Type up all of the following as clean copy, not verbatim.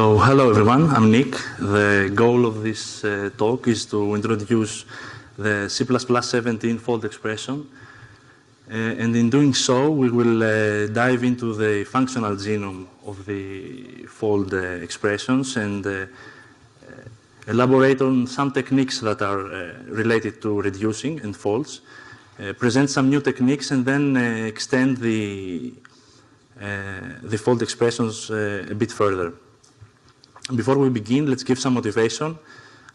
So, hello everyone, I'm Nick. The goal of this talk is to introduce the C++17 fold expression. And in doing so, we will dive into the functional genome of the fold expressions and elaborate on some techniques that are related to reducing and folds, present some new techniques, and then extend the fold expressions a bit further. Before we begin, let's give some motivation.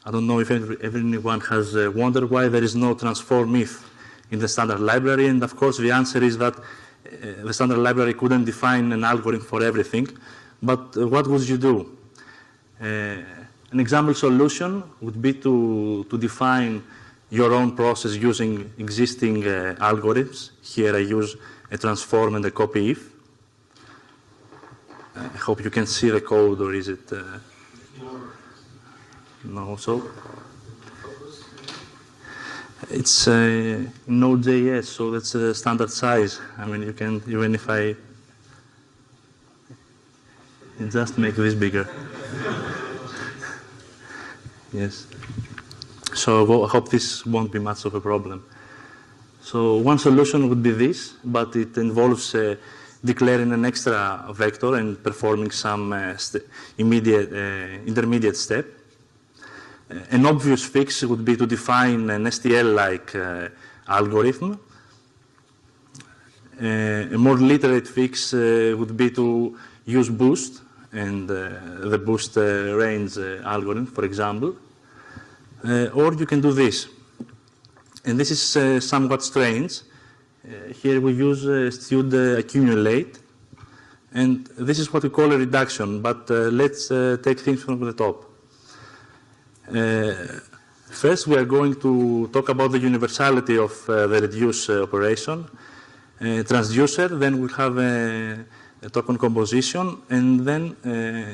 I don't know if everyone has wondered why there is no transform if in the standard library, and of course the answer is that the standard library couldn't define an algorithm for everything. But what would you do? An example solution would be to define your own process using existing algorithms. Here I use a transform and a copy if. I hope you can see the code, or is it? No, so it's Node.js, so that's a standard size. I mean, you can, even if I just make this bigger. Yes. So I hope this won't be much of a problem. So one solution would be this, but it involves declaring an extra vector and performing some intermediate step. An obvious fix would be to define an STL-like algorithm. A more literate fix would be to use boost and the boost range algorithm, for example. Or you can do this. And this is somewhat strange. Here we use std accumulate, and this is what we call a reduction, but let's take things from the top. First, we are going to talk about the universality of the reduce operation, transducer, then we'll have a token composition, and then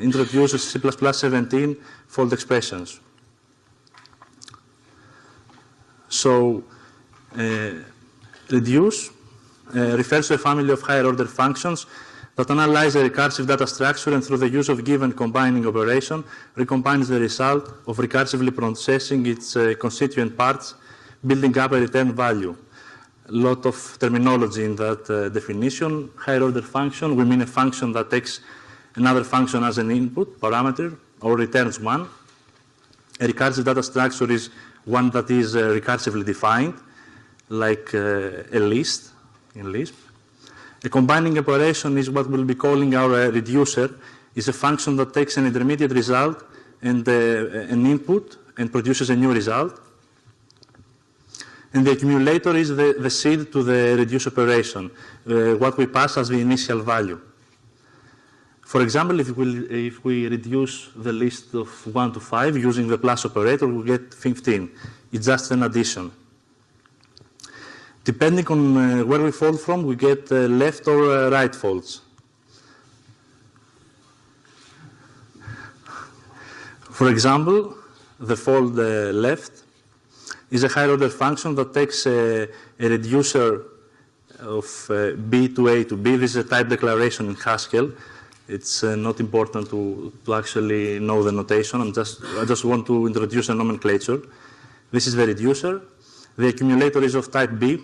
introduce C++17 fold expressions. So, reduce refers to a family of higher order functions that analyze a recursive data structure and through the use of give and combining operation recombines the result of recursively processing its constituent parts, building up a return value. A lot of terminology in that definition. Higher order function, we mean a function that takes another function as an input parameter or returns one. A recursive data structure is one that is recursively defined, like a list in Lisp. A combining operation is what we'll be calling our reducer, is a function that takes an intermediate result and an input and produces a new result. And the accumulator is the seed to the reduce operation, what we pass as the initial value. For example, if we reduce the list of 1 to 5 using the plus operator, we get 15. It's just an addition. Depending on where we fold from, we get left or right folds. For example, the fold left is a higher order function that takes a reducer of B to A to B. This is a type declaration in Haskell. It's not important to actually know the notation. I just want to introduce a nomenclature. This is the reducer. The accumulator is of type B.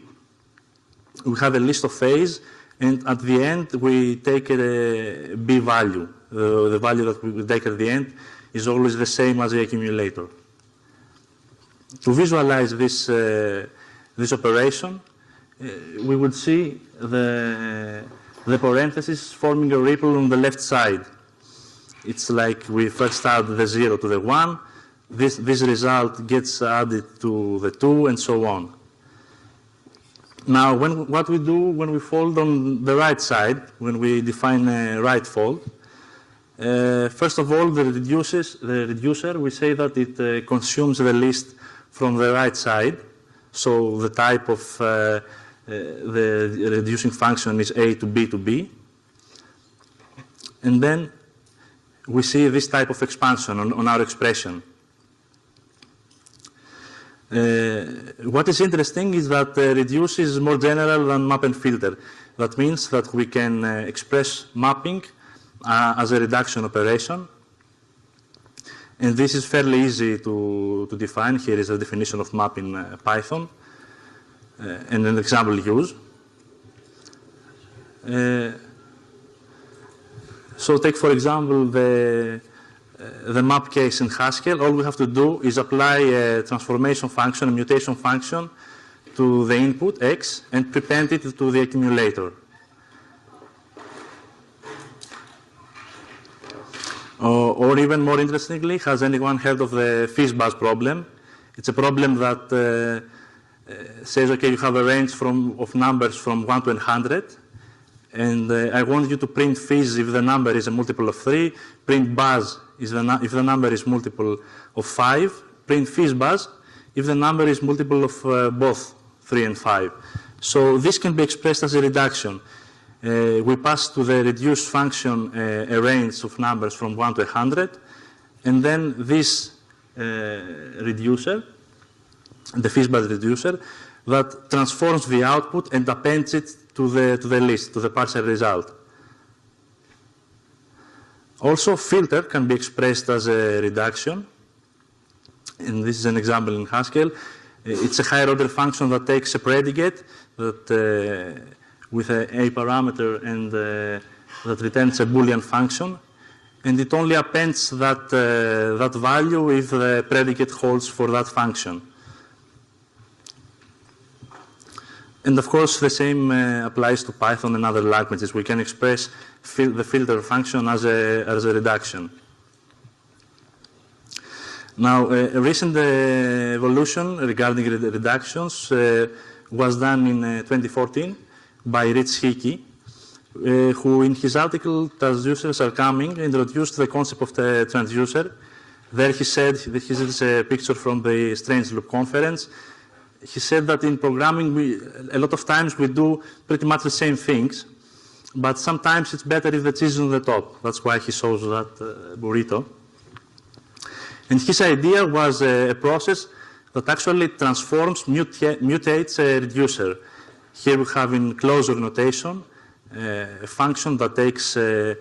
We have a list of A's, and at the end we take a B value. The value that we take at the end is always the same as the accumulator. To visualize this operation, we would see the parenthesis forming a ripple on the left side. It's like we first add the 0 to the 1. This result gets added to the 2, and so on. Now, what we do when we fold on the right side, when we define a right fold, first of all, the reducer, we say that it consumes the list from the right side. So the type of the reducing function is A to B to B. And then we see this type of expansion on our expression. What is interesting is that reduce is more general than map and filter. That means that we can express mapping as a reduction operation. And this is fairly easy to define. Here is a definition of map in Python and an example use. So take, for example, the map case in Haskell. All we have to do is apply a transformation function, a mutation function, to the input, x, and prepend it to the accumulator. Or even more interestingly, has anyone heard of the fishbuzz problem? It's a problem that says, okay, you have a range of numbers from 1 to 100, and I want you to print fizz if the number is a multiple of 3, print buzz if the number is multiple of 5, print fishbuzz if the number is multiple of both 3 and 5. So this can be expressed as a reduction. We pass to the reduce function a range of numbers from 1 to 100, and then this reducer, the fishbuzz reducer, that transforms the output and appends it to the list, to the partial result. Also, filter can be expressed as a reduction, and this is an example in Haskell. It's a higher order function that takes a predicate that with a parameter and that returns a Boolean function, and it only appends that value if the predicate holds for that function. And of course, the same applies to Python and other languages. We can express the filter function as a reduction. Now, a recent evolution regarding reductions was done in 2014 by Rich Hickey, who in his article, Transducers Are Coming, introduced the concept of the transducer. There he said, this is a picture from the Strange Loop conference. He said that in programming, a lot of times we do pretty much the same things, but sometimes it's better if the cheese is on the top. That's why he shows that burrito. And his idea was a process that actually transforms, mutates a reducer. Here we have in closure notation a function that takes a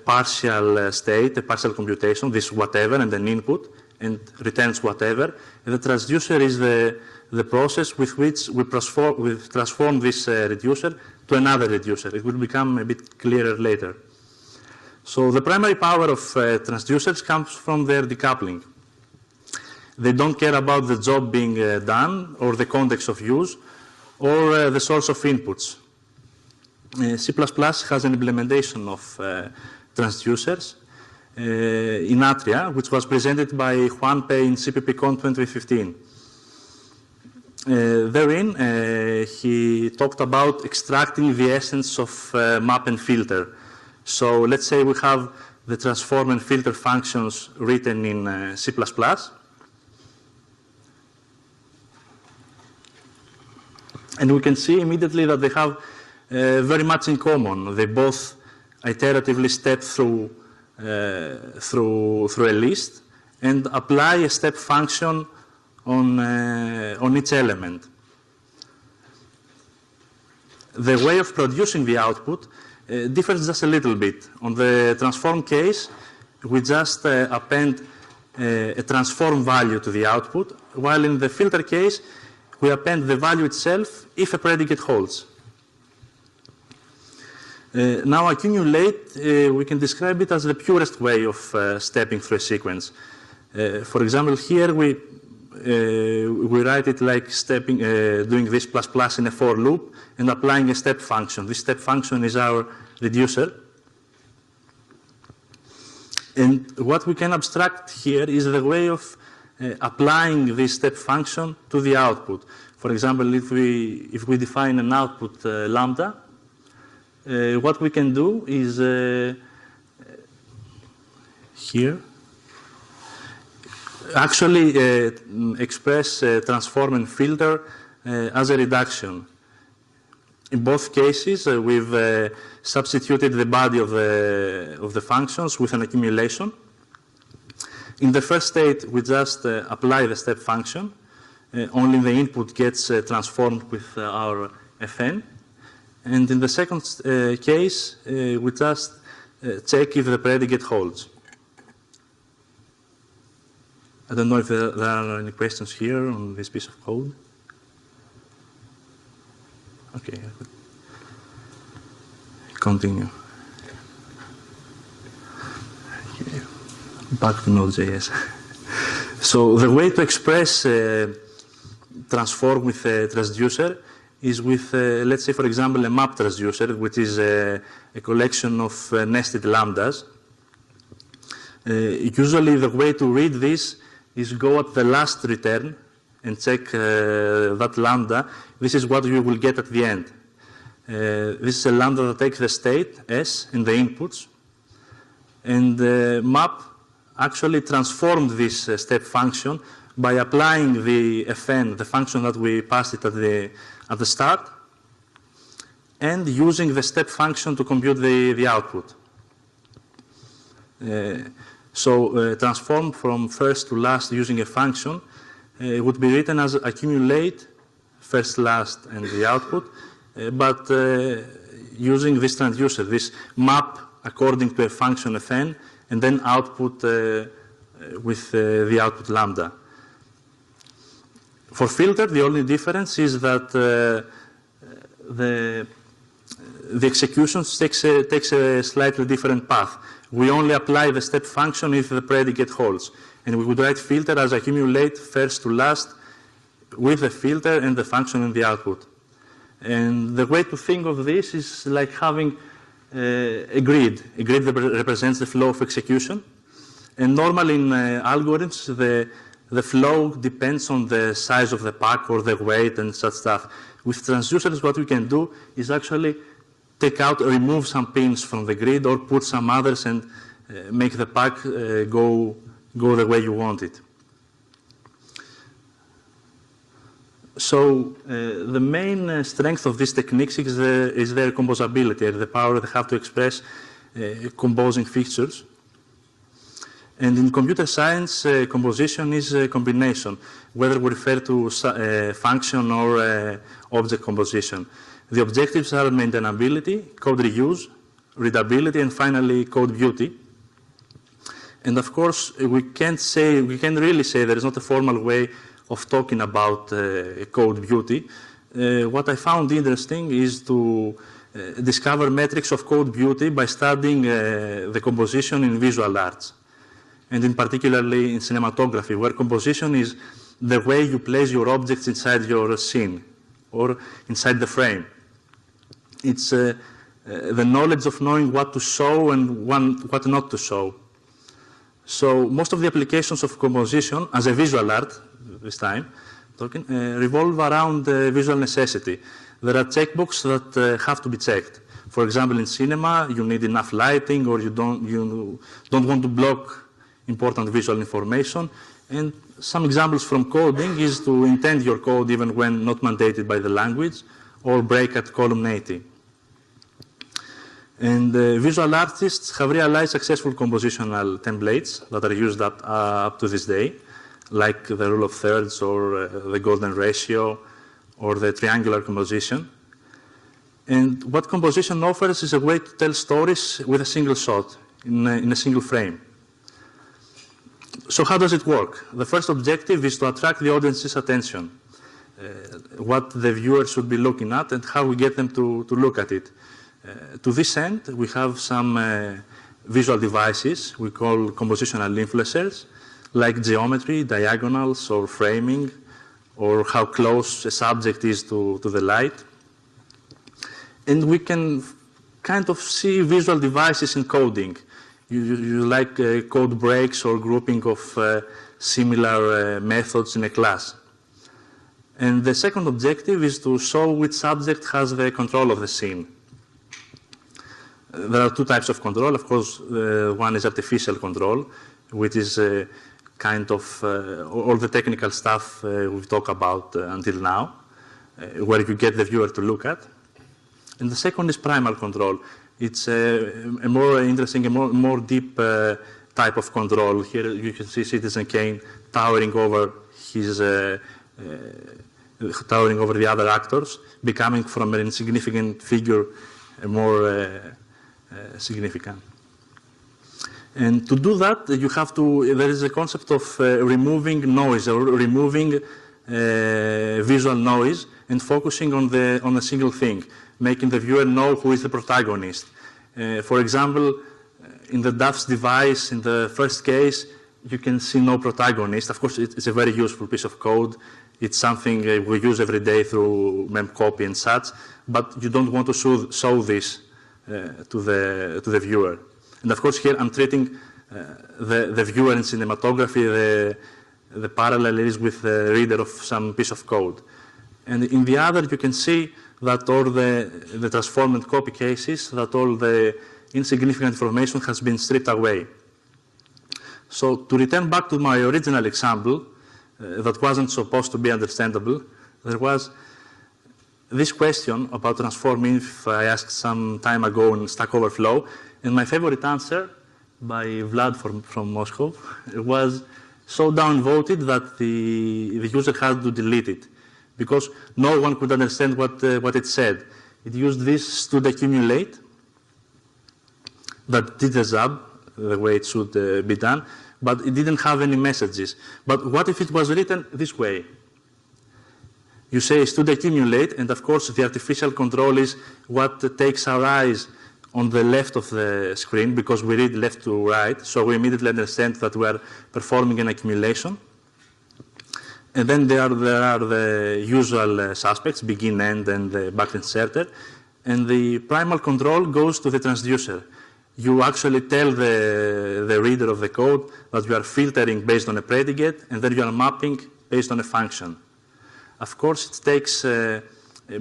partial state, a partial computation, this whatever, and an input, and returns whatever. And the transducer is the process with which we transform this reducer to another reducer. It will become a bit clearer later. So the primary power of transducers comes from their decoupling. They don't care about the job being done or the context of use or the source of inputs. C++ has an implementation of transducers in Atria, which was presented by Juan Pei in CPPCon 2015. Therein, he talked about extracting the essence of map and filter. So let's say we have the transform and filter functions written in C++. And we can see immediately that they have very much in common. They both iteratively step through a list and apply a step function on each element. The way of producing the output differs just a little bit. On the transform case, we just append a transform value to the output, while in the filter case, we append the value itself if a predicate holds. Now, accumulate, we can describe it as the purest way of stepping through a sequence. For example, here we write it like doing this ++ in a for loop and applying a step function. This step function is our reducer. And what we can abstract here is the way of applying this step function to the output. For example, if we define an output lambda, what we can do is here actually express transform and filter as a reduction. In both cases, we've substituted the body of the functions with an accumulation. In the first state, we just apply the step function. Only the input gets transformed with our fn. And in the second case, we just check if the predicate holds. I don't know if there are any questions here on this piece of code. Okay, continue. Okay. Back to Node.js. So the way to express transform with a transducer is with, let's say, for example, a map transducer, which is a collection of nested lambdas. Usually the way to read this is go at the last return and check that lambda. This is what you will get at the end. This is a lambda that takes the state, S, and the inputs. And the map actually transformed this step function by applying the fn, the function that we passed it at the start, and using the step function to compute the output. So transform from first to last using a function would be written as accumulate first, last, and the output, but using this transducer, this map according to a function fn, and then output with the output lambda. For filter, the only difference is that the execution takes a slightly different path. We only apply the step function if the predicate holds. And we would write filter as accumulate first to last with the filter and the function in the output. And the way to think of this is like having a grid that represents the flow of execution. And normally in algorithms, the flow depends on the size of the pack or the weight and such stuff. With transducers, what we can do is actually take out or remove some pins from the grid or put some others and make the pack go the way you want it. So the main strength of these techniques is their composability, the power they have to express composing features. And in computer science, composition is a combination, whether we refer to function or object composition. The objectives are maintainability, code reuse, readability, and finally code beauty. And of course, we can't really say there is not a formal way of talking about code beauty. What I found interesting is to discover metrics of code beauty by studying the composition in visual arts, and in particularly in cinematography, where composition is the way you place your objects inside your scene or inside the frame. It's the knowledge of knowing what to show and what not to show. So most of the applications of composition as a visual art, this time, revolve around visual necessity. There are checkboxes that have to be checked. For example, in cinema, you need enough lighting, or you don't want to block important visual information. And some examples from coding is to intend your code even when not mandated by the language, or break at column 80. And visual artists have realized successful compositional templates that are used up to this day, like the rule of thirds or the golden ratio or the triangular composition. And what composition offers is a way to tell stories with a single shot, in a single frame. So how does it work? The first objective is to attract the audience's attention, what the viewer should be looking at and how we get them to look at it. To this end, we have some visual devices we call compositional influencers, like geometry, diagonals, or framing, or how close a subject is to the light. And we can kind of see visual devices in coding. You like code breaks or grouping of similar methods in a class. And the second objective is to show which subject has the control of the scene. There are two types of control. Of course, one is artificial control, which is kind of all the technical stuff we've talked about until now, where you get the viewer to look at. And the second is primal control. It's a more interesting, a more deep type of control. Here you can see Citizen Kane towering over the other actors, becoming from an insignificant figure a more significant. And to do that, you have to, there is a concept of removing noise or removing visual noise and focusing on a single thing, making the viewer know who is the protagonist. For example, in the DAF's device, in the first case, you can see no protagonist. Of course, it's a very useful piece of code. It's something we use every day through memcopy and such, but you don't want to show this to the viewer. And of course, here I'm treating the viewer in cinematography, the parallel is with the reader of some piece of code. And in the other, you can see that all the transform and copy cases, that all the insignificant information has been stripped away. So to return back to my original example, that wasn't supposed to be understandable, there was this question about transforming if I asked some time ago in Stack Overflow, and my favorite answer by Vlad from Moscow was so downvoted that the user had to delete it because no one could understand what it said. It used this stood accumulate that did the job the way it should be done, but it didn't have any messages. But what if it was written this way? You say stood accumulate, and of course the artificial control is what takes our eyes on the left of the screen because we read left to right, so we immediately understand that we are performing an accumulation. And then there are the usual suspects, begin, end, and the back inserter. And the primal control goes to the transducer. You actually tell the reader of the code that you are filtering based on a predicate, and then you are mapping based on a function. Of course, it takes a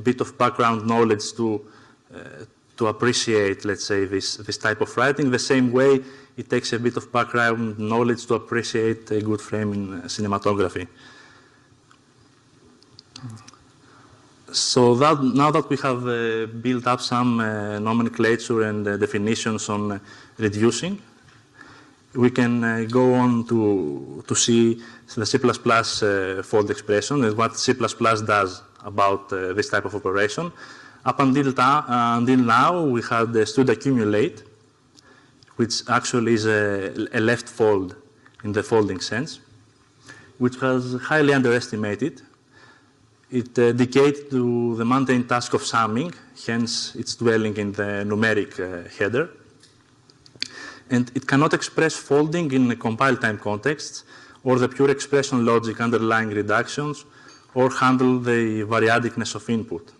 bit of background knowledge to appreciate, let's say, this type of writing, the same way it takes a bit of background knowledge to appreciate a good frame in cinematography. So now that we have built up some nomenclature and definitions on reducing, we can go on to see the C++ fold expression and what C++ does about this type of operation. Up until now, we had the stood accumulate, which actually is a left fold in the folding sense, which was highly underestimated. It decays to the mundane task of summing, hence it's dwelling in the numeric header. And it cannot express folding in a compile time context, or the pure expression logic underlying reductions, or handle the variadicness of input.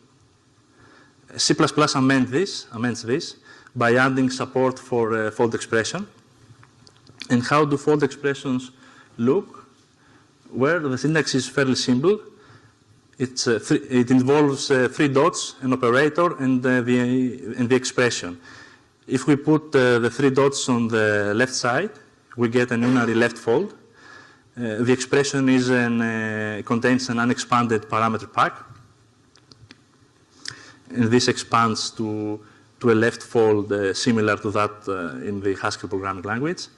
C++ amends this by adding support for fold expression. And how do fold expressions look? Well, the syntax is fairly simple. It involves 3 dots, an operator, and the expression. If we put the 3 dots on the left side, we get an unary left fold. The expression is contains an unexpanded parameter pack. And this expands to a left fold similar to that in the Haskell programming language.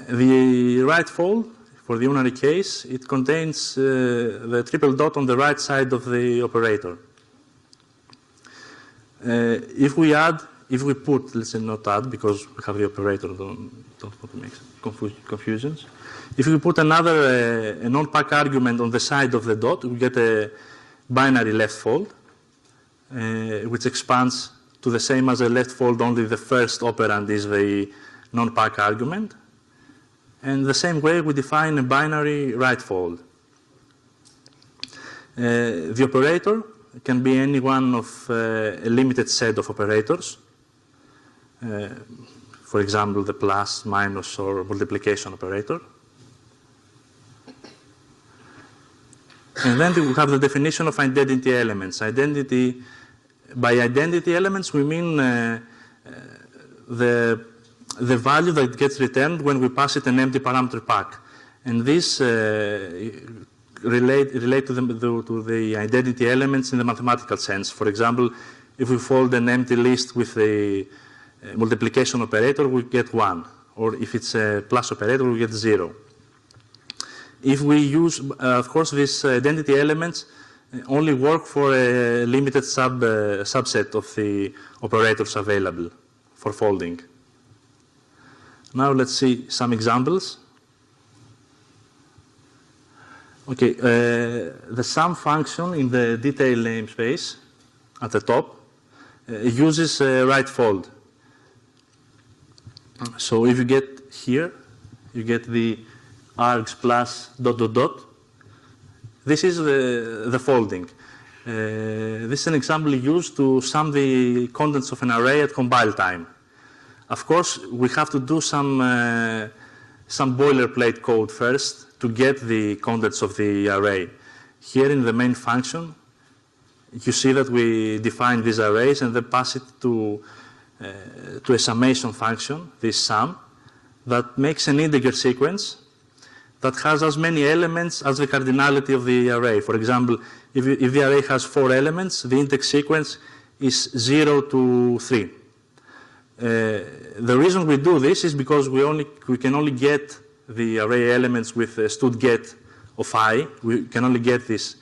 The right fold, for the unary case, it contains the triple dot on the right side of the operator. If we put, let's say not add, because we have the operator, don't want to make confusions. If we put another a non-pack argument on the side of the dot, we get a binary left fold, which expands to the same as a left fold, only the first operand is the non-pack argument. And the same way we define a binary right fold. The operator can be any one of a limited set of operators. For example, the plus, minus, or multiplication operator. And then we have the definition of identity elements. By identity elements, we mean the value that gets returned when we pass it an empty parameter pack. And this relate to the identity elements in the mathematical sense. For example, if we fold an empty list with a multiplication operator, we get 1. Or if it's a plus operator, we get 0. If we use, of course, these identity elements only work for a limited subset of the operators available for folding. Now let's see some examples. Okay, the sum function in the detail namespace at the top uses right fold. So if you get here, you get the args plus ... This is the folding. This is an example used to sum the contents of an array at compile time. Of course, we have to do some boilerplate code first to get the contents of the array. Here in the main function, you see that we define these arrays and then pass it to a summation function, this sum, that makes an integer sequence that has as many elements as the cardinality of the array. For example, if the array has 4 elements, the index sequence is 0 to 3. The reason we do this is because we can only get the array elements with std_get of I. We can only get this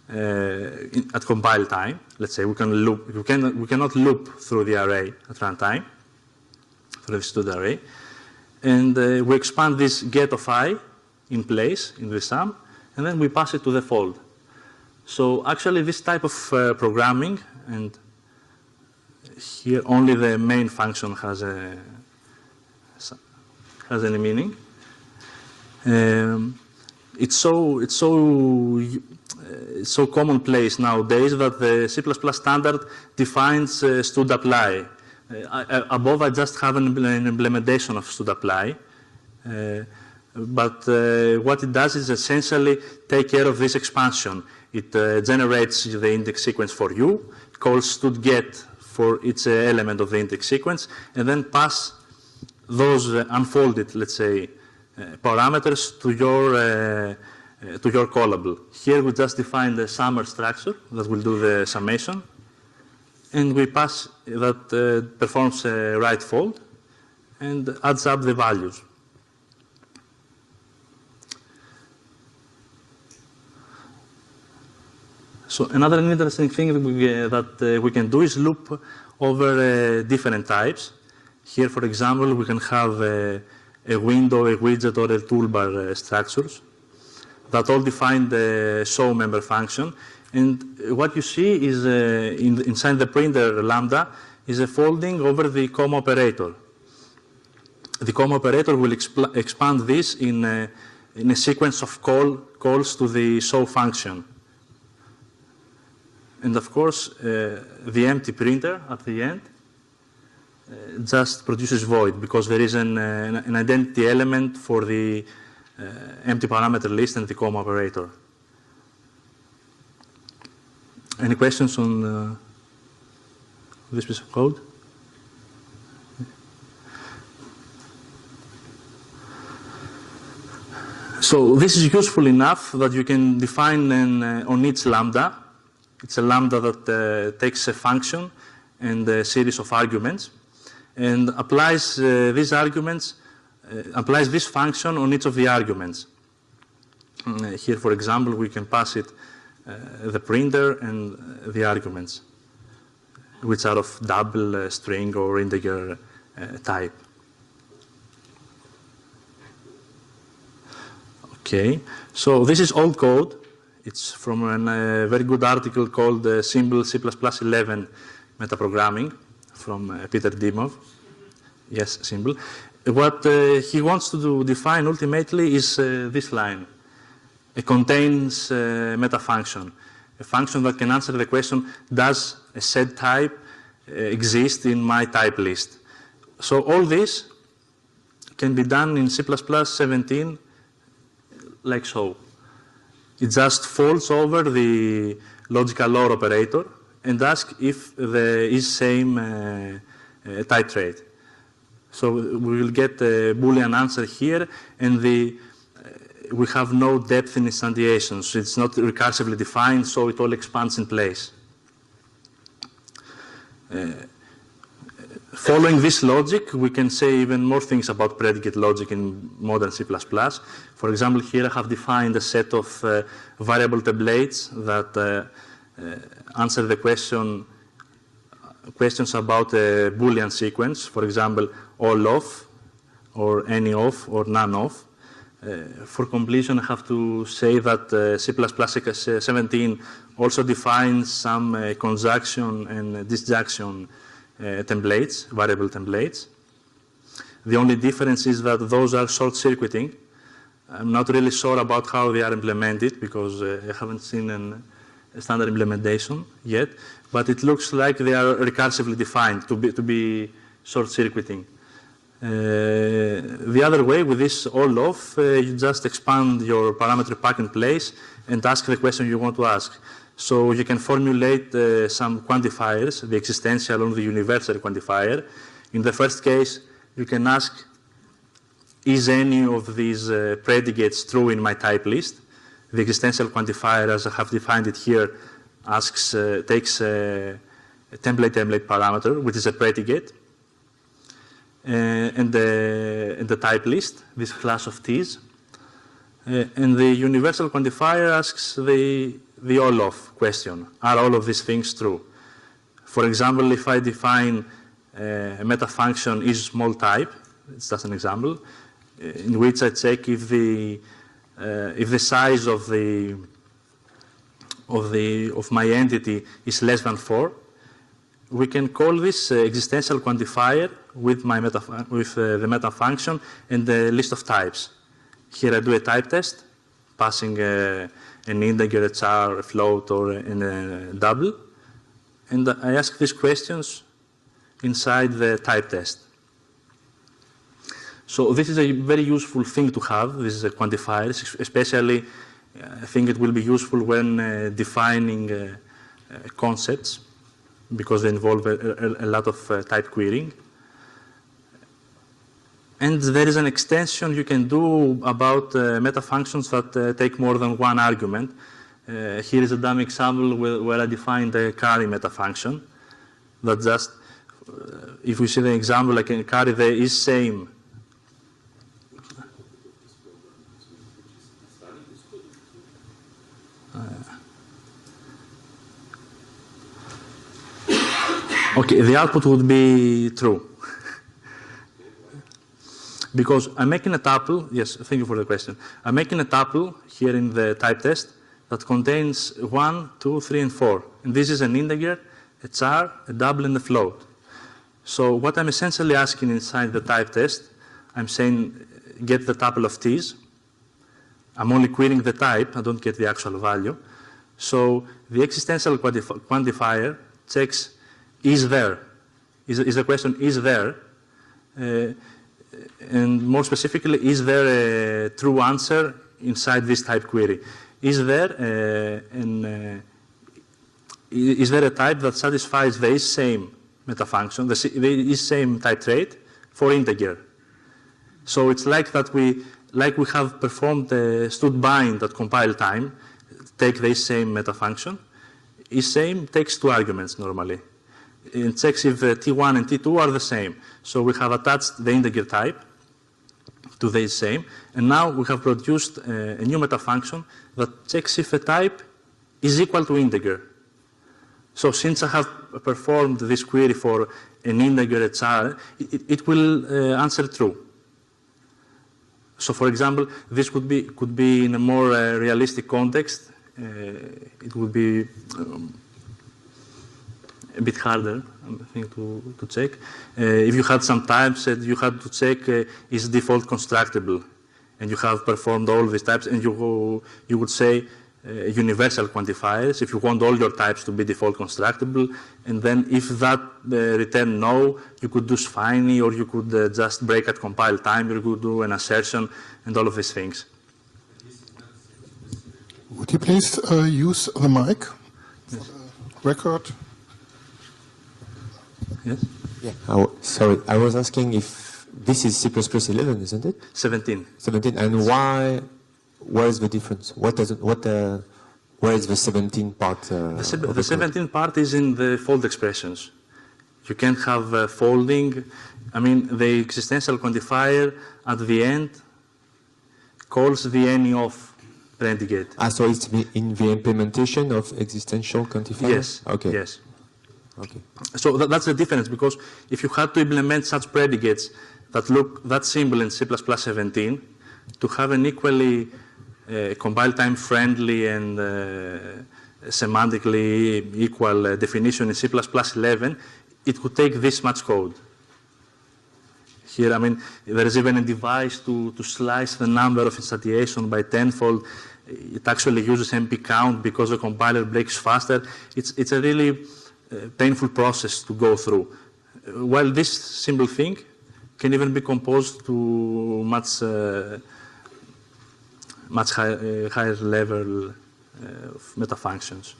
at compile time. Let's say we cannot loop through the array at runtime, through the std array. And we expand this get of I in place in the sum, and then we pass it to the fold. So actually this type of programming, and here only the main function has any meaning. It's so commonplace nowadays that the C++ standard defines std_apply. Above, I just have an implementation of std_apply, but what it does is essentially take care of this expansion. It generates the index sequence for you, calls std_get for each element of the index sequence, and then pass those unfolded, let's say, parameters to your callable. Here we just define the summer structure that will do the summation, and we pass that performs a right fold and adds up the values. So another interesting thing that we can do is loop over different types. Here, for example, we can have a window, a widget, or a toolbar structures that all define the show member function. And what you see is inside the printer lambda is a folding over the comma operator. The comma operator will expand this in a sequence of calls to the show function. And of course, the empty printer at the end just produces void because there is an identity element for the empty parameter list and the comma operator. Any questions on this piece of code? So this is useful enough that you can define on each lambda. It's a lambda that takes a function and a series of arguments and applies these arguments, applies this function on each of the arguments. Here, for example, we can pass it the printer and the arguments, which are of double, string, or integer type. Okay, so this is old code. It's from a very good article called Simple C++ 11 Metaprogramming from Peter Dimov. Yes, simple. What he wants to define ultimately is this line. It contains a meta function, a function that can answer the question, does a set type exist in my type list? So all this can be done in C++ 17 like so. It just folds over the logical OR operator and asks if there is same type trait. So we will get a Boolean answer here, and we have no depth in instantiations. It's not recursively defined, so it all expands in place. Following this logic, we can say even more things about predicate logic in modern C++. For example, here I have defined a set of variable templates that answer the question, questions about a Boolean sequence, for example, all of, or any of, or none of. For completion, I have to say that C++ 17 also defines some conjunction and disjunction templates, variable templates. The only difference is that those are short-circuiting. I'm not really sure about how they are implemented because I haven't seen a standard implementation yet, but it looks like they are recursively defined to be short-circuiting. The other way, with this all-off, you just expand your parameter pack in place and ask the question you want to ask. So you can formulate some quantifiers, the existential or the universal quantifier. In the first case, you can ask, is any of these predicates true in my type list? The existential quantifier, as I have defined it here, takes a template parameter, which is a predicate, and the type list, this class of t's. And the universal quantifier asks the all-of question. Are all of these things true? For example, if I define a meta function is small type, it's just an example, in which I check if the size of my entity is less than 4, we can call this existential quantifier with the meta function and the list of types. Here I do a type test, passing an integer, a char, a float, or a double, and I ask these questions inside the type test. So this is a very useful thing to have. This is a quantifier, especially I think it will be useful when defining concepts because they involve a lot of type querying. And there is an extension you can do about meta functions that take more than one argument. Here is a dummy example where I define the carry meta function. That just, if we see the example, I can carry the is same. Okay, the output would be true. Because I'm making a tuple, yes, thank you for the question. I'm making a tuple here in the type test that contains 1, 2, 3, and 4. And this is an integer, a char, a double, and a float. So what I'm essentially asking inside the type test, I'm saying get the tuple of t's. I'm only querying the type, I don't get the actual value. So the existential quantifier checks is there. Is the question is there? And more specifically, is there a true answer inside this type query? Is there a type that satisfies the is same meta function, the is same type trait for integer? So it's like that we have performed the stud bind at compile time, take the is same meta function. Is same takes 2 arguments normally. It checks if the T1 and T2 are the same. So we have attached the integer type to the is same, and now we have produced a new meta function that checks if a type is equal to integer. So since I have performed this query for an integer, a char, it will answer true. So for example, this could be in a more realistic context. It would be a bit harder, I think, to check. If you had some types and you had to check is default constructible, and you have performed all these types, and you would say universal quantifiers if you want all your types to be default constructible, and then if that return no, you could do Spiny, or you could just break at compile time, you could do an assertion, and all of these things. Would you please use the mic for the record? Yes? Yeah. Sorry, I was asking if this is C++ 11, isn't it? 17. 17, and where is the difference? Where is the 17 part? The 17 part is in the fold expressions. You can't have folding. I mean, the existential quantifier at the end calls the any of predicate. So it's in the implementation of existential quantifier? Yes. Okay. Yes. Okay. So that's the difference, because if you had to implement such predicates that look that simple in C++ 17, to have an equally compile time friendly and semantically equal definition in C++ 11, it could take this much code. Here, I mean, there is even a device to slice the number of instantiation by tenfold. It actually uses MP count because the compiler breaks faster. It's a really painful process to go through. While this simple thing can even be composed to much higher level of meta functions.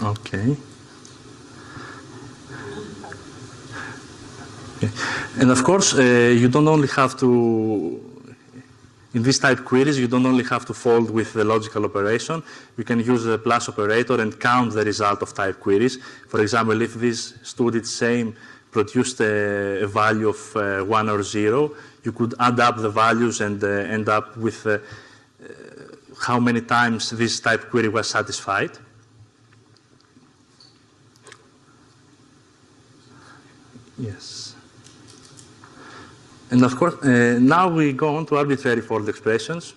Okay. And of course, you don't only have to, in this type queries, you don't only have to fold with the logical operation. You can use the plus operator and count the result of type queries. For example, if this stood its same, produced a value of 1 or 0, you could add up the values and end up with how many times this type query was satisfied. Yes. And of course, now we go on to arbitrary fold expressions.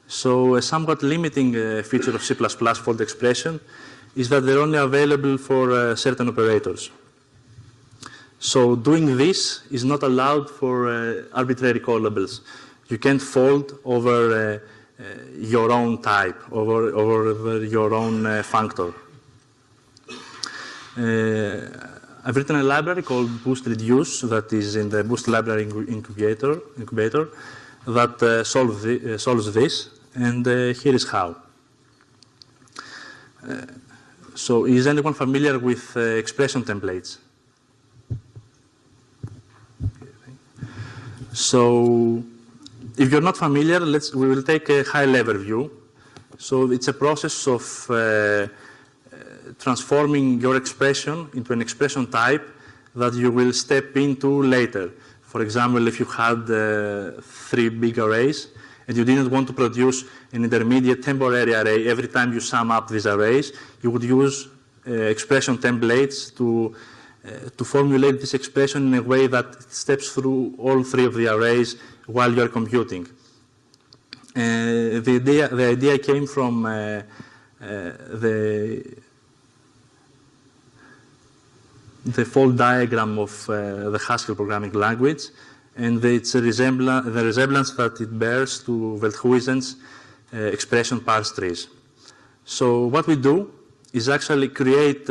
So a somewhat limiting feature of C++ fold expression is that they're only available for certain operators. So doing this is not allowed for arbitrary callables. You can't fold over your own type, over your own functor. I've written a library called Boost Reduce that is in the Boost Library incubator that solves this, and here is how. So is anyone familiar with expression templates? So if you're not familiar, we will take a high-level view. So it's a process of transforming your expression into an expression type that you will step into later. For example, if you had 3 big arrays and you didn't want to produce an intermediate temporary array every time you sum up these arrays, you would use expression templates to formulate this expression in a way that it steps through all 3 of the arrays while you're computing. The idea came from the fold diagram of the Haskell programming language, and it's the resemblance that it bears to Veldhuizen's expression parse trees. So what we do is actually create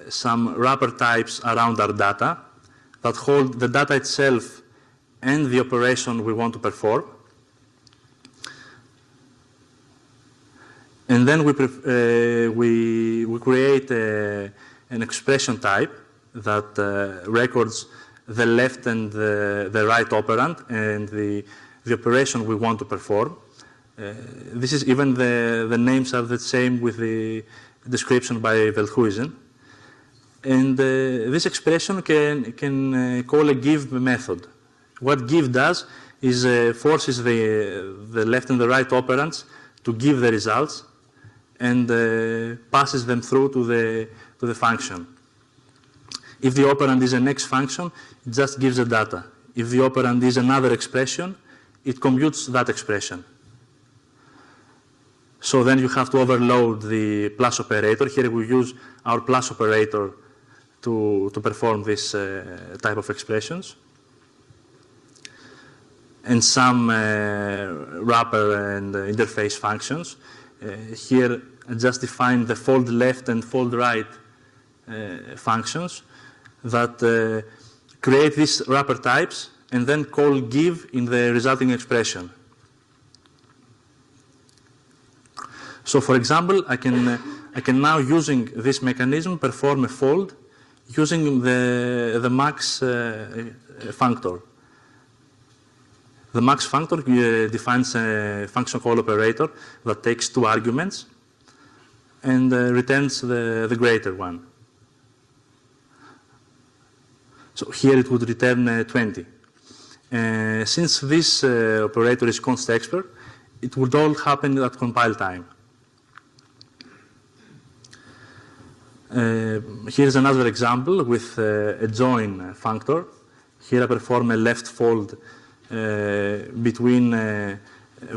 some wrapper types around our data that hold the data itself and the operation we want to perform. And then we create an expression type that records the left and the right operand and the operation we want to perform. This is even the names are the same with the description by Veldhuizen. And this expression can call a give method. What give does is forces the left and the right operands to give the results and passes them through to the function. If the operand is an X function, it just gives the data. If the operand is another expression, it computes that expression. So then you have to overload the plus operator. Here we use our plus operator to perform this type of expressions. And some wrapper and interface functions. Here I just define the fold left and fold right functions that create these wrapper types and then call give in the resulting expression. So for example, I can now, using this mechanism, perform a fold using the max functor. The max functor defines a function call operator that takes 2 arguments and returns the greater one. So here it would return 20. Since this operator is const expert, it would all happen at compile time. Here's another example with a join functor. Here I perform a left fold between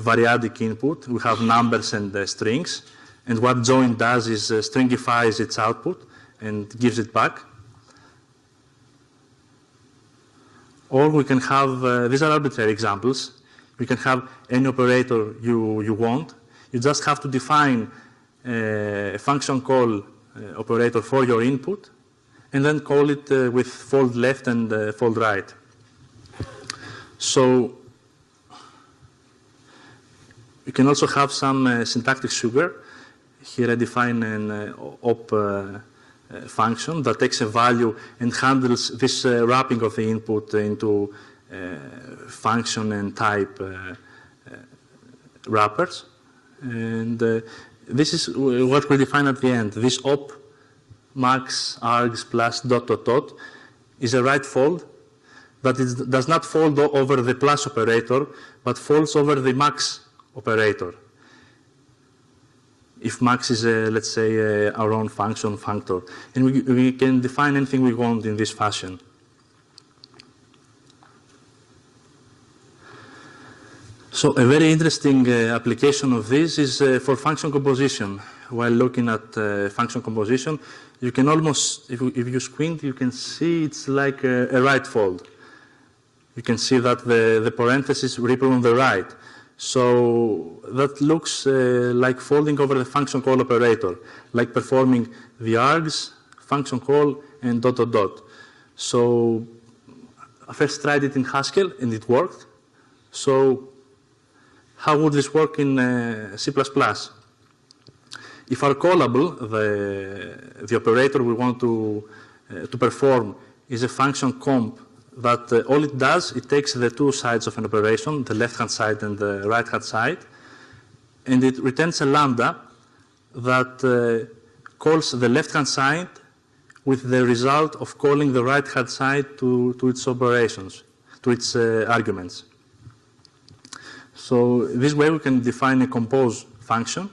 variadic input. We have numbers and strings. And what join does is stringifies its output and gives it back. Or we can have, these are arbitrary examples. We can have any operator you want. You just have to define a function call operator for your input, and then call it with fold left and fold right. So you can also have some syntactic sugar. Here I define an op function that takes a value and handles this wrapping of the input into function and type wrappers. And this is what we define at the end. This op max args plus ... is a right fold, but it does not fold over the plus operator, but folds over the max operator. If max is, let's say, our own function functor. And we can define anything we want in this fashion. So a very interesting application of this is for function composition. While looking at function composition, you can almost, if you squint, you can see it's like a right fold. You can see that the parentheses ripple on the right. So that looks like folding over the function call operator, like performing the args, function call, and ... So I first tried it in Haskell, and it worked. So how would this work in C++? If our callable, the operator we want to perform, is a function comp that all it does, it takes the two sides of an operation, the left-hand side and the right-hand side, and it returns a lambda that calls the left-hand side with the result of calling the right-hand side to its operations, to its arguments. So this way we can define a compose function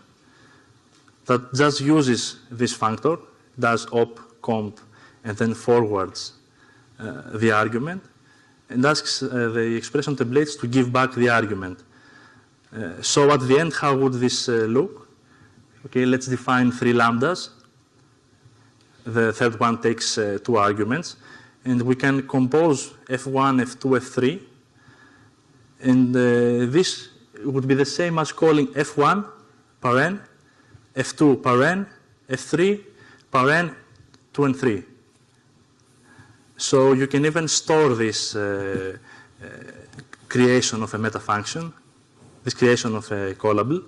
that just uses this functor, does op, comp, and then forwards the argument, and asks the expression templates to give back the argument. So at the end, how would this look? Okay, let's define 3 lambdas. The third one takes 2 arguments, and we can compose f1, f2, f3, and this would be the same as calling f1 paren, f2 paren, f3 paren 2 and 3. So you can even store this creation of a meta function, this creation of a callable,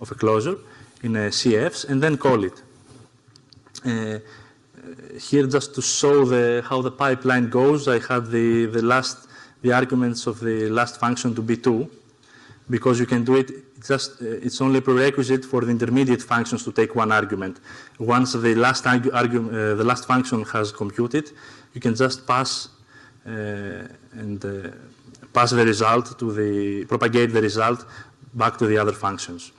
of a closure in a CFs, and then call it. Here, just to show how the pipeline goes, I had the arguments of the last function to be 2, because you can do it. It's only a prerequisite for the intermediate functions to take 1 argument. Once the last the last function has computed, you can just pass pass the result to propagate the result back to the other functions.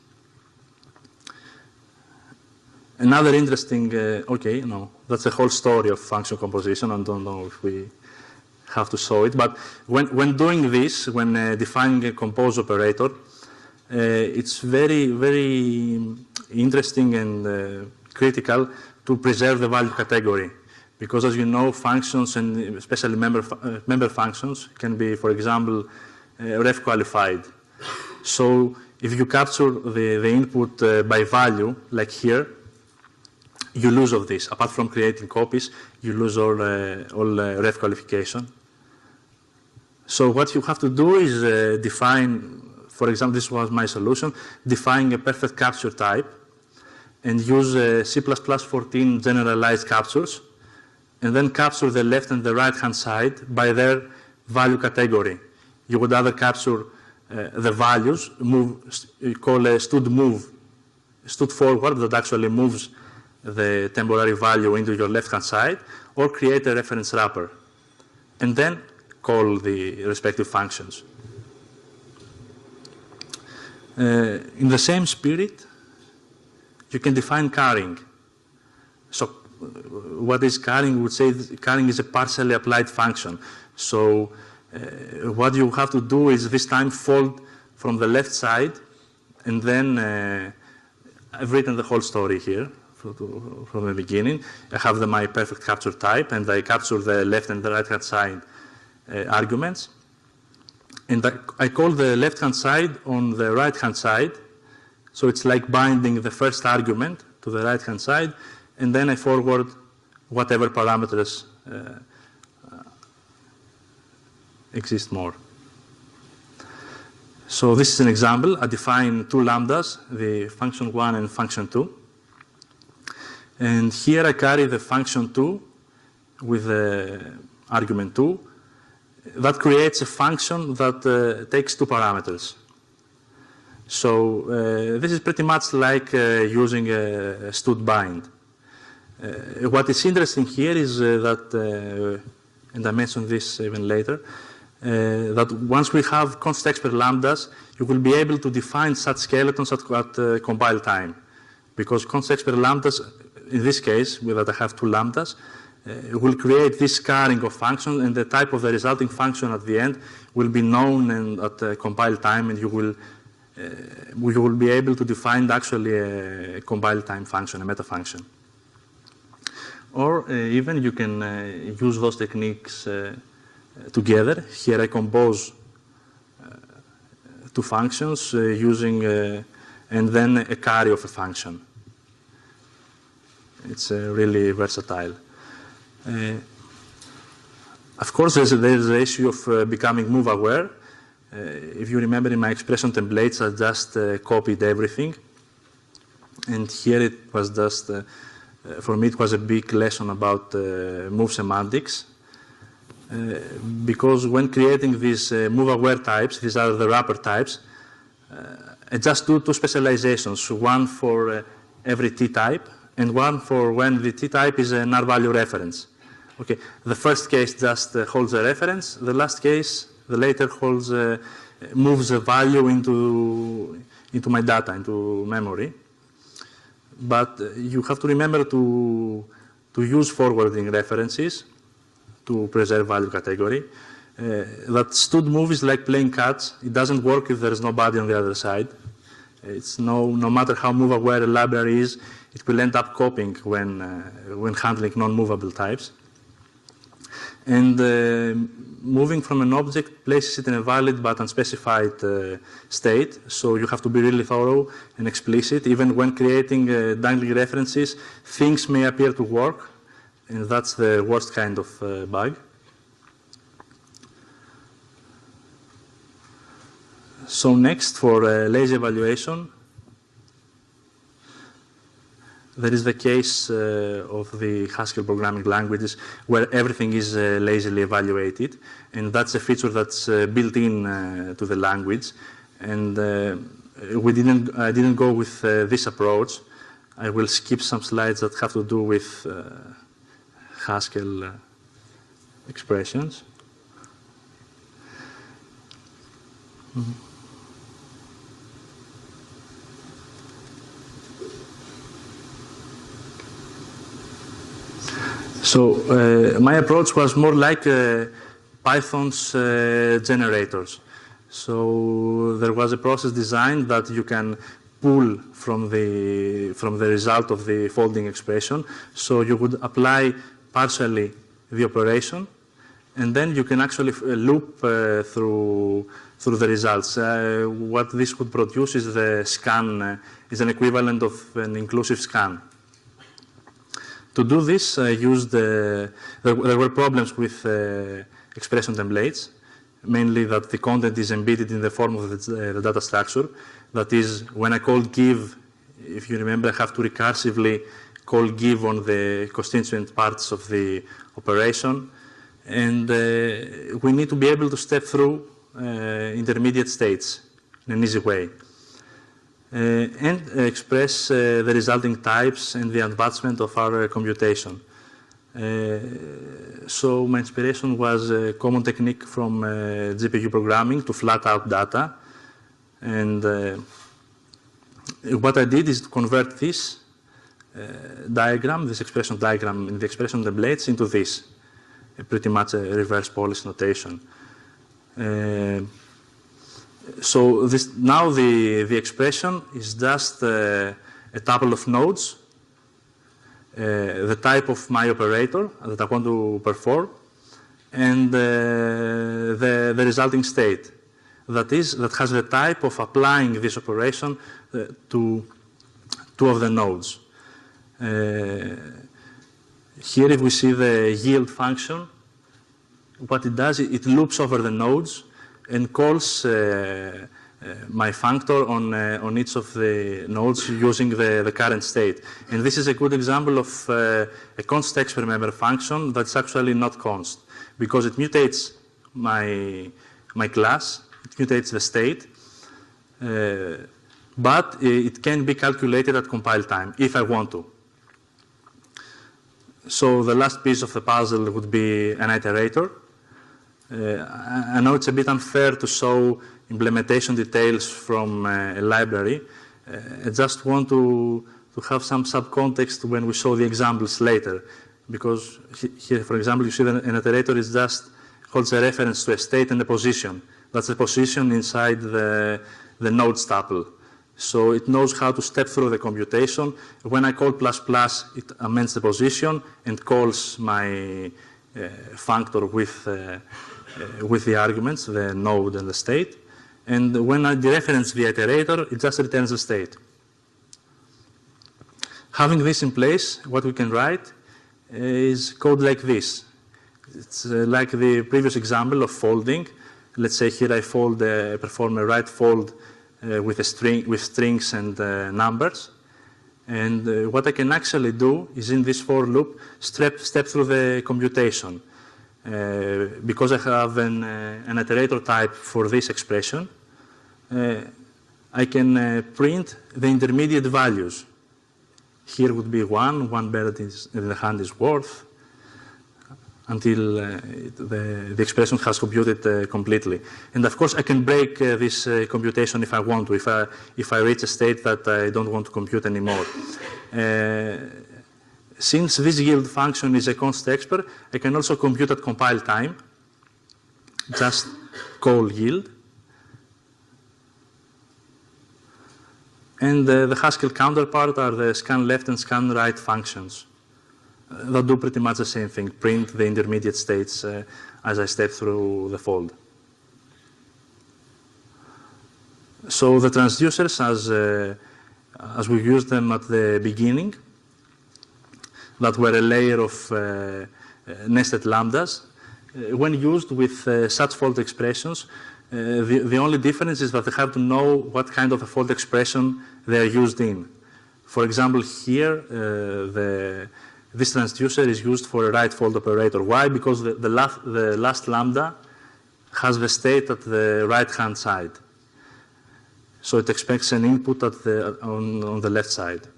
Another interesting, that's the whole story of function composition. I don't know if we have to show it, but when doing this, when defining a compose operator, it's very, very interesting and critical to preserve the value category. Because as you know, functions, and especially member functions, can be, for example, ref qualified. So if you capture the input by value, like here, you lose all this. Apart from creating copies, you lose all ref qualification. So what you have to do is define, for example, this was my solution, define a perfect capture type and use C++ 14 generalized captures, and then capture the left and the right-hand side by their value category. You would either capture the values, call a stood forward that actually moves the temporary value into your left-hand side, or create a reference wrapper, and then call the respective functions. In the same spirit, you can define carrying. So what is carrying? We would say carrying is a partially applied function. So what you have to do is this time fold from the left side, and then I've written the whole story here from the beginning. I have my perfect capture type, and I capture the left and the right-hand side arguments. And I call the left-hand side on the right-hand side. So it's like binding the first argument to the right-hand side, and then I forward whatever parameters exist more. So this is an example. I define two lambdas, the function 1 and function 2. And here I carry the function 2 with the argument 2. That creates a function that takes two parameters. So this is pretty much like using a stud bind. What is interesting here is that, and I mentioned this even later, that once we have const expert lambdas, you will be able to define such skeletons at compile time. Because const expert lambdas, in this case, that I have two lambdas, will create this carrying of functions, and the type of the resulting function at the end will be known and at compile time, and you will be able to define actually a compile time function, a meta function. Or even you can use those techniques together. Here I compose two functions using, and then a carry of a function. It's really versatile. Of course, there's the issue of becoming move aware. If you remember in my expression templates, I just copied everything. And here it was just, for me, it was a big lesson about move semantics. Because when creating these move-aware types, these are the wrapper types, I just do two specializations, one for every t-type, and one for when the t-type is an R-value reference. Okay, the first case just holds a reference, the last case, the later holds, moves a value into my data, into memory. But you have to remember to use forwarding references to preserve value category. That stud move is like playing cards. It doesn't work if there is nobody on the other side. It's no matter how move aware a library is, it will end up copying when handling non-movable types. And moving from an object places it in a valid but unspecified state. So you have to be really thorough and explicit. Even when creating dangling references, things may appear to work, and that's the worst kind of bug. So next, for lazy evaluation, there is the case of the Haskell programming languages where everything is lazily evaluated, and that's a feature that's built in to the language. And I didn't go with this approach. I will skip some slides that have to do with Haskell expressions. Mm-hmm. So my approach was more like Python's generators. So there was a process designed that you can pull from the result of the folding expression. So you would apply partially the operation, and then you can actually loop through the results. What this would produce is the scan, is an equivalent of an inclusive scan. To do this, I used, there were problems with expression templates, mainly that the content is embedded in the form of the data structure. That is, when I call give, if you remember, I have to recursively call give on the constituent parts of the operation. And we need to be able to step through intermediate states in an easy way. And express the resulting types and the advancement of our computation. So my inspiration was a common technique from GPU programming to flat out data. And what I did is to convert this diagram, this expression diagram in the expression templates into this, pretty much a reverse Polish notation. So now the expression is just a tuple of nodes, the type of my operator that I want to perform, and the resulting state. That has the type of applying this operation to two of the nodes. Here, if we see the yield function, what it does, it loops over the nodes and calls my functor on each of the nodes using the current state. And this is a good example of a const expert member function that's actually not const, because it mutates my class, it mutates the state, but it can be calculated at compile time if I want to. So the last piece of the puzzle would be an iterator. I know it's a bit unfair to show implementation details from a library. I just want to have some subcontext when we show the examples later. Because here, for example, you see that an iterator is just holds a reference to a state and a position. That's a position inside the nodes tuple. So it knows how to step through the computation. When I call ++, it amends the position and calls my functor with the arguments, the node and the state. And when I dereference the iterator, it just returns the state. Having this in place, what we can write is code like this. It's like the previous example of folding. Let's say here I perform a write fold with strings and numbers. And what I can actually do is in this for loop, step through the computation. Because I have an iterator type for this expression, I can print the intermediate values. Here would be 1 bird in the hand is worth, until the expression has computed completely. And of course, I can break this computation if I want to, if I reach a state that I don't want to compute anymore. Since this yield function is a const expert, I can also compute at compile time. Just call yield. And the Haskell counterpart are the scan left and scan right functions. That do pretty much the same thing, print the intermediate states as I step through the fold. So the transducers, as we used them at the beginning, that were a layer of nested lambdas, when used with such fold expressions, the only difference is that they have to know what kind of a fold expression they are used in. For example, here, this transducer is used for a right fold operator. Why? Because the last lambda has the state at the right-hand side. So it expects an input on the left side.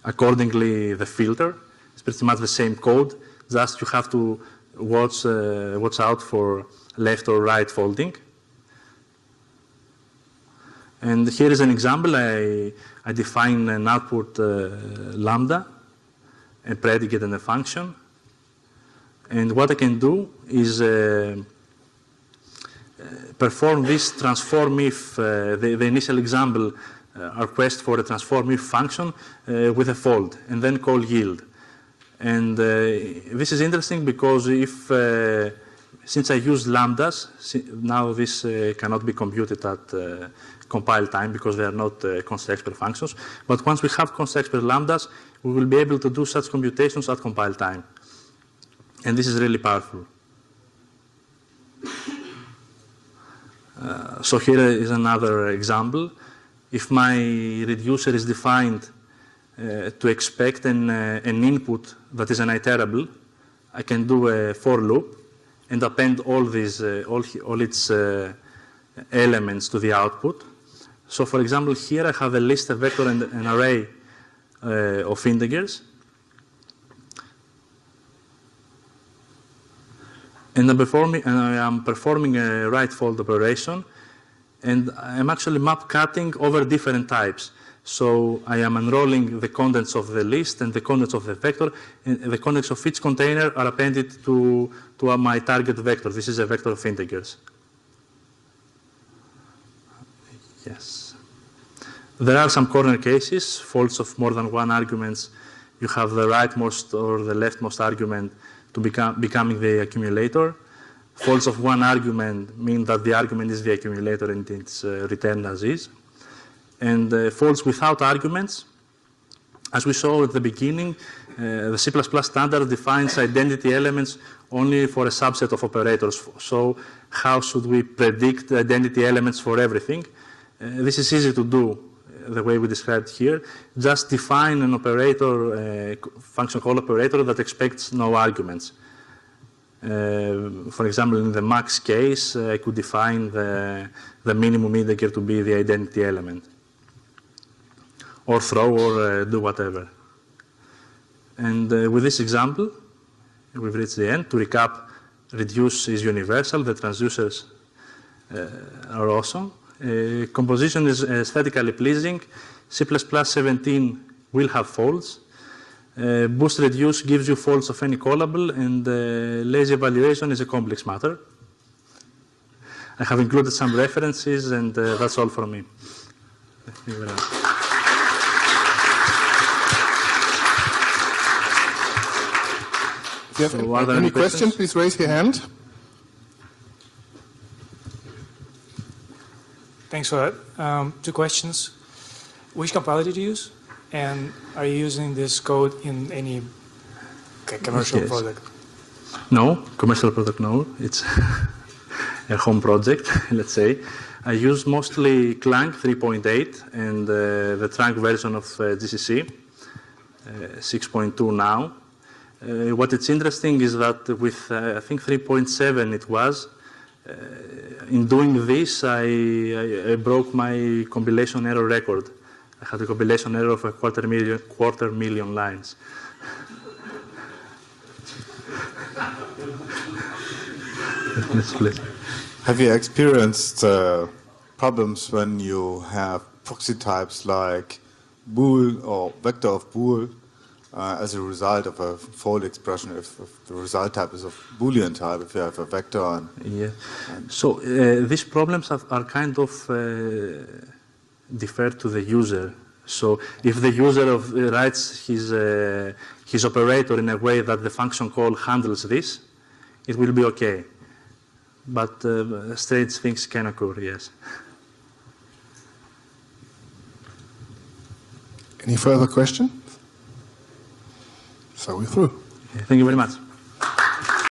Accordingly, the filter is pretty much the same code, just you have to watch out for left or right folding. And here is an example. I define an output lambda, a predicate and a function. And what I can do is perform this transform if, the initial example, our request for a transform if function with a fold, and then call yield. And this is interesting because since I use lambdas, now this cannot be computed at compile time because they are not const expert functions. But once we have const expert lambdas, we will be able to do such computations at compile time. And this is really powerful. So here is another example. If my reducer is defined to expect an input that is an iterable, I can do a for loop and append all its elements to the output. So for example, here I have a list, a vector, and an array of integers. And I am performing a right fold operation. and I'm actually map cutting over different types. So I am unrolling the contents of the list and the contents of the vector, and the contents of each container are appended to my target vector. This is a vector of integers. Yes. There are some corner cases, faults of more than one arguments. You have the rightmost or the leftmost argument to becoming the accumulator. Faults of one argument mean that the argument is the accumulator and it's returned as is. And faults without arguments, as we saw at the beginning, the C++ standard defines identity elements only for a subset of operators. So how should we predict the identity elements for everything? This is easy to do the way we described here. Just define an operator, function call operator that expects no arguments. For example, in the max case, I could define the minimum integer to be the identity element, or throw, or do whatever. And with this example, we've reached the end. To recap, reduce is universal. The transducers are awesome. Composition is aesthetically pleasing. C++ 17 will have faults. Boost reduce gives you faults of any callable, and lazy evaluation is a complex matter. I have included some references, and that's all from me. Thank you very much. If you have any questions, please raise your hand. Thanks for that. Two questions. Which compiler did you use? And are you using this code in any commercial product? No, commercial product, no. It's a home project, let's say. I use mostly Clang 3.8 and the trunk version of GCC 6.2 now. What is interesting is that with, I think 3.7 it was, in doing this, I broke my compilation error record. I had a compilation error of a quarter million lines. Have you experienced problems when you have proxy types like bool or vector of bool as a result of a fold expression, if the result type is of Boolean type, if you have a vector on? Yeah. So these problems are kind of defer to the user. So if the user writes his operator in a way that the function call handles this, it will be okay. But strange things can occur, yes. Any further questions? So we're through. Thank you very much.